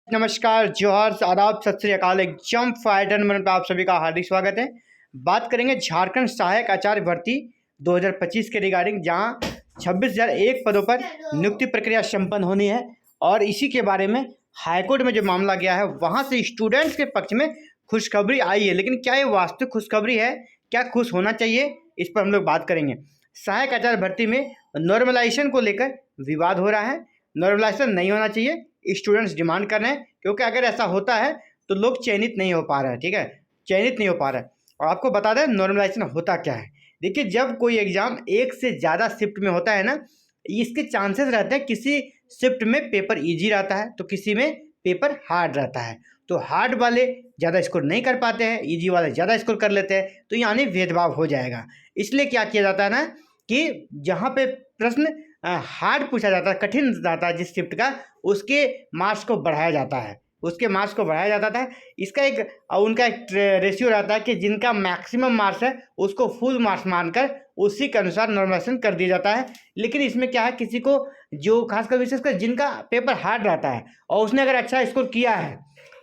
नमस्कार, जोहार, आदाब, सत श्री अकाल। एग्जाम फाइटर में आप सभी का हार्दिक स्वागत है। बात करेंगे झारखंड सहायक आचार्य भर्ती 2025 के रिगार्डिंग, जहां 26,001 पदों पर नियुक्ति प्रक्रिया संपन्न होनी है। और इसी के बारे में हाईकोर्ट में जो मामला गया है, वहां से स्टूडेंट्स के पक्ष में खुशखबरी आई है। लेकिन क्या ये वास्तविक खुशखबरी है? क्या खुश होना चाहिए? इस पर हम लोग बात करेंगे। सहायक आचार्य भर्ती में नॉर्मलाइजेशन को लेकर विवाद हो रहा है। नॉर्मलाइजेशन नहीं होना चाहिए, स्टूडेंट्स डिमांड कर रहे हैं, क्योंकि अगर ऐसा होता है तो लोग चयनित नहीं हो पा रहे हैं। ठीक है, चयनित नहीं हो पा रहा है। और आपको बता दें नॉर्मलाइजेशन होता क्या है। देखिए, जब कोई एग्जाम एक से ज़्यादा शिफ्ट में होता है ना, इसके चांसेस रहते हैं किसी शिफ्ट में पेपर इजी रहता है तो किसी में पेपर हार्ड रहता है। तो हार्ड वाले ज़्यादा स्कोर नहीं कर पाते हैं, इजी वाले ज़्यादा स्कोर कर लेते हैं, तो यानी भेदभाव हो जाएगा। इसलिए क्या किया जाता है ना कि जहाँ पे प्रश्न हार्ड पूछा जाता है, कठिन जाता है जिस शिफ्ट का, उसके मार्क्स को बढ़ाया जाता है, उसके मार्क्स को बढ़ाया जाता था। इसका एक उनका एक रेशियो रहता है कि जिनका मैक्सिमम मार्क्स है उसको फुल मार्क्स मानकर उसी के अनुसार नॉर्मलाइजेशन कर दिया जाता है। लेकिन इसमें क्या है, किसी को जो खासकर विशेषकर जिनका पेपर हार्ड रहता है और उसने अगर अच्छा स्कोर किया है,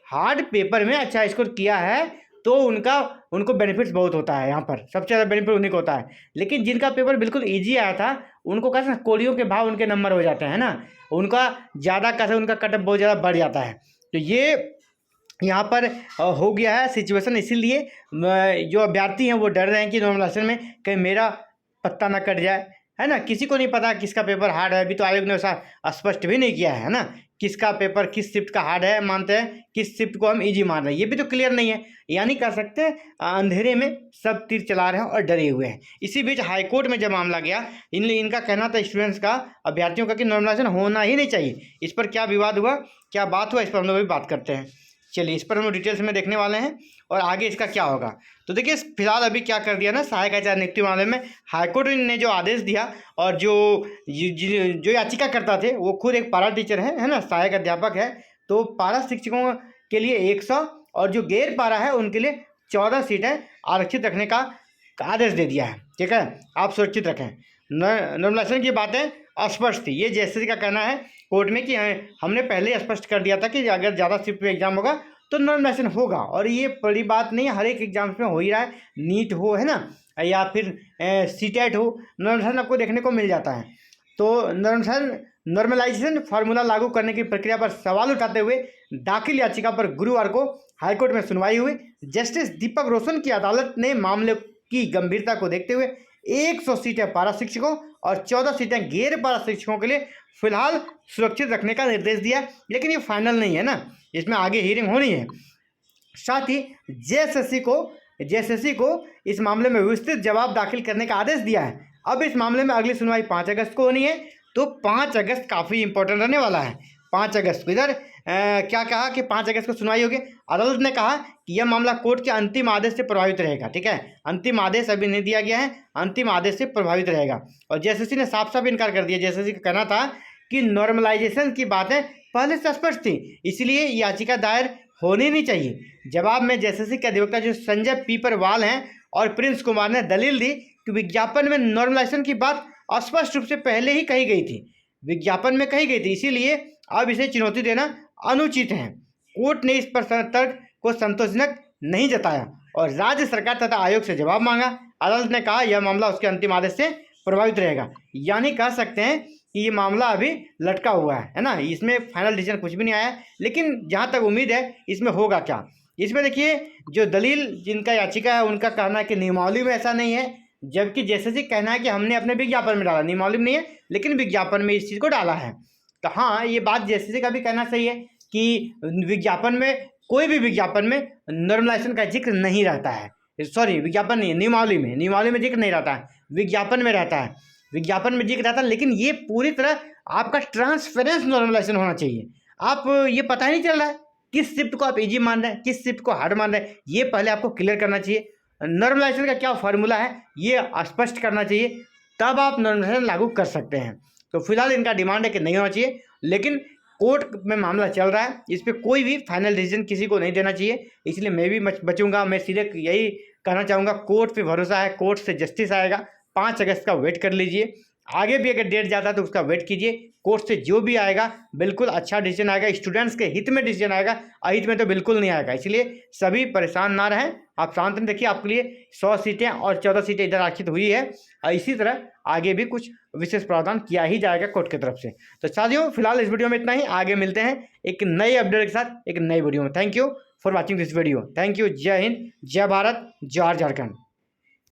हार्ड पेपर में अच्छा स्कोर किया है, तो उनको बेनिफिट्स बहुत होता है। यहाँ पर सबसे ज़्यादा बेनिफिट उन्हीं को होता है। लेकिन जिनका पेपर बिल्कुल ईजी आया था, उनको कैसे कोड़ियों के भाव उनके नंबर हो जाते हैं ना, उनका ज़्यादा कैसे उनका कटअप बहुत ज़्यादा बढ़ जाता है। तो ये यहाँ पर हो गया है सिचुएशन। इसीलिए जो अभ्यर्थी हैं वो डर रहे हैं कि नॉर्मलाइजेशन में कहीं मेरा पत्ता ना कट जाए, है ना। किसी को नहीं पता किसका पेपर हार्ड है, अभी तो आयोग ने ऐसा स्पष्ट भी नहीं किया है ना, किसका पेपर किस शिफ्ट का हार्ड है मानते हैं, किस शिफ्ट को हम इजी मान रहे हैं, ये भी तो क्लियर नहीं है। यानी कह सकते हैं अंधेरे में सब तीर चला रहे हैं और डरे हुए हैं। इसी बीच हाईकोर्ट में जब मामला गया, इनका कहना था स्टूडेंट्स का, अभ्यर्थियों का, कि नॉर्मलाइजेशन होना ही नहीं चाहिए। इस पर क्या विवाद हुआ, क्या बात हुआ, इस पर हम लोग भी बात करते हैं। चलिए, इस पर हम लोग डिटेल्स में देखने वाले हैं और आगे इसका क्या होगा। तो देखिए, फिलहाल अभी क्या कर दिया ना, सहायक आचार्य नियुक्ति मामले में हाईकोर्ट ने जो आदेश दिया, और जो याचिकाकर्ता थे वो खुद एक पारा टीचर है ना, सहायक अध्यापक है। तो पारा शिक्षकों के लिए 100 और जो गैर पारा है उनके लिए 14 सीटें आरक्षित रखने का आदेश दे दिया है। ठीक है, आप सुरक्षित रखें। नॉर्मलाइजेशन की बातें अस्पष्ट थी, ये जैसे का कहना है कोर्ट में कि हमने पहले ही स्पष्ट कर दिया था कि अगर ज़्यादा शिफ्ट में एग्जाम होगा तो नॉर्मलाइजेशन होगा। और ये बड़ी बात नहीं है, हर एक एग्जाम्स में हो ही रहा है, नीट हो, है ना, या फिर सीटेट हो, नॉर्मलाइजेशन आपको देखने को मिल जाता है। तो नॉर्मलाइजेशन फार्मूला लागू करने की प्रक्रिया पर सवाल उठाते हुए दाखिल याचिका पर गुरुवार को हाईकोर्ट में सुनवाई हुई। जस्टिस दीपक रोशन की अदालत ने मामले की गंभीरता को देखते हुए 100 सीटें पारा शिक्षकों और 14 सीटें गैर पारा शिक्षकों के लिए फिलहाल सुरक्षित रखने का निर्देश दिया। लेकिन ये फाइनल नहीं है ना, इसमें आगे हियरिंग होनी है। साथ ही जेएसएससी को इस मामले में विस्तृत जवाब दाखिल करने का आदेश दिया है। अब इस मामले में अगली सुनवाई 5 अगस्त को होनी है। तो 5 अगस्त काफ़ी इंपॉर्टेंट रहने वाला है। 5 अगस्त को इधर क्या कहा कि 5 अगस्त को सुनवाई होगी। अदालत ने कहा कि यह मामला कोर्ट के अंतिम आदेश से प्रभावित रहेगा। ठीक है, अंतिम आदेश अभी नहीं दिया गया है, अंतिम आदेश से प्रभावित रहेगा। और जेएसएससी ने साफ साफ इनकार कर दिया। जेएसएससी का कहना था कि नॉर्मलाइजेशन की बातें पहले से स्पष्ट थी, इसलिए याचिका दायर होनी नहीं चाहिए। जवाब में जेएसएससी के अधिवक्ता जो संजय पीपरवाल हैं और प्रिंस कुमार ने दलील दी कि विज्ञापन में नॉर्मलाइजेशन की बात स्पष्ट रूप से पहले ही कही गई थी, विज्ञापन में कही गई थी, इसीलिए अब इसे चुनौती देना अनुचित है। कोर्ट ने इस पर तर्क को संतोषजनक नहीं जताया और राज्य सरकार तथा आयोग से जवाब मांगा। अदालत ने कहा यह मामला उसके अंतिम आदेश से प्रभावित रहेगा। यानी कह सकते हैं कि ये मामला अभी लटका हुआ है ना, इसमें फाइनल डिसीजन कुछ भी नहीं आया। लेकिन जहाँ तक उम्मीद है इसमें होगा क्या, इसमें देखिए जो दलील जिनका याचिका है उनका कहना है कि नियमावली में ऐसा नहीं है, जबकि जेएसएससी कहना है कि हमने अपने विज्ञापन में डाला, नियमावली में नहीं है लेकिन विज्ञापन में इस चीज़ को डाला है। तो हाँ, ये बात जेएसएससी का भी कहना सही है कि विज्ञापन में, कोई भी विज्ञापन में नॉर्मलाइजेशन का जिक्र नहीं रहता है। सॉरी, विज्ञापन नहीं है, नियमावली में जिक्र नहीं रहता है, विज्ञापन में रहता है, विज्ञापन में जिक्र रहता है। लेकिन ये पूरी तरह आपका ट्रांसपेरेंस नॉर्मलाइजेशन होना चाहिए। आप ये पता ही नहीं चल रहा है किस शिफ्ट को आप इजी मान रहे हैं, किस शिफ्ट को हार्ड मान रहे हैं, ये पहले आपको क्लियर करना चाहिए। नॉर्मलाइजेशन का क्या फार्मूला है ये स्पष्ट करना चाहिए, तब आप नॉर्मलाइजेशन लागू कर सकते हैं। तो फिलहाल इनका डिमांड है कि नहीं होना चाहिए, लेकिन कोर्ट में मामला चल रहा है, इस पर कोई भी फाइनल डिसीजन किसी को नहीं देना चाहिए, इसलिए मैं भी बचूंगा। मैं सीधे यही कहना चाहूँगा, कोर्ट पे भरोसा है, कोर्ट से जस्टिस आएगा। 5 अगस्त का वेट कर लीजिए आगे भी अगर डेट जाता है तो उसका वेट कीजिए। कोर्ट से जो भी आएगा बिल्कुल अच्छा डिसीजन आएगा, स्टूडेंट्स के हित में डिसीजन आएगा, अहित में तो बिल्कुल नहीं आएगा। इसलिए सभी परेशान ना रहें, आप शांत में देखिए। आपके लिए 100 सीटें और 14 सीटें इधर आरक्षित हुई है, और इसी तरह आगे भी कुछ विशेष प्रावधान किया ही जाएगा कोर्ट की तरफ से। तो साथियों फिलहाल इस वीडियो में इतना ही, आगे मिलते हैं एक नए अपडेट के साथ एक नई वीडियो में। Thank you for watching this video. Thank you. जय हिंद, जय भारत, जय झारखंड।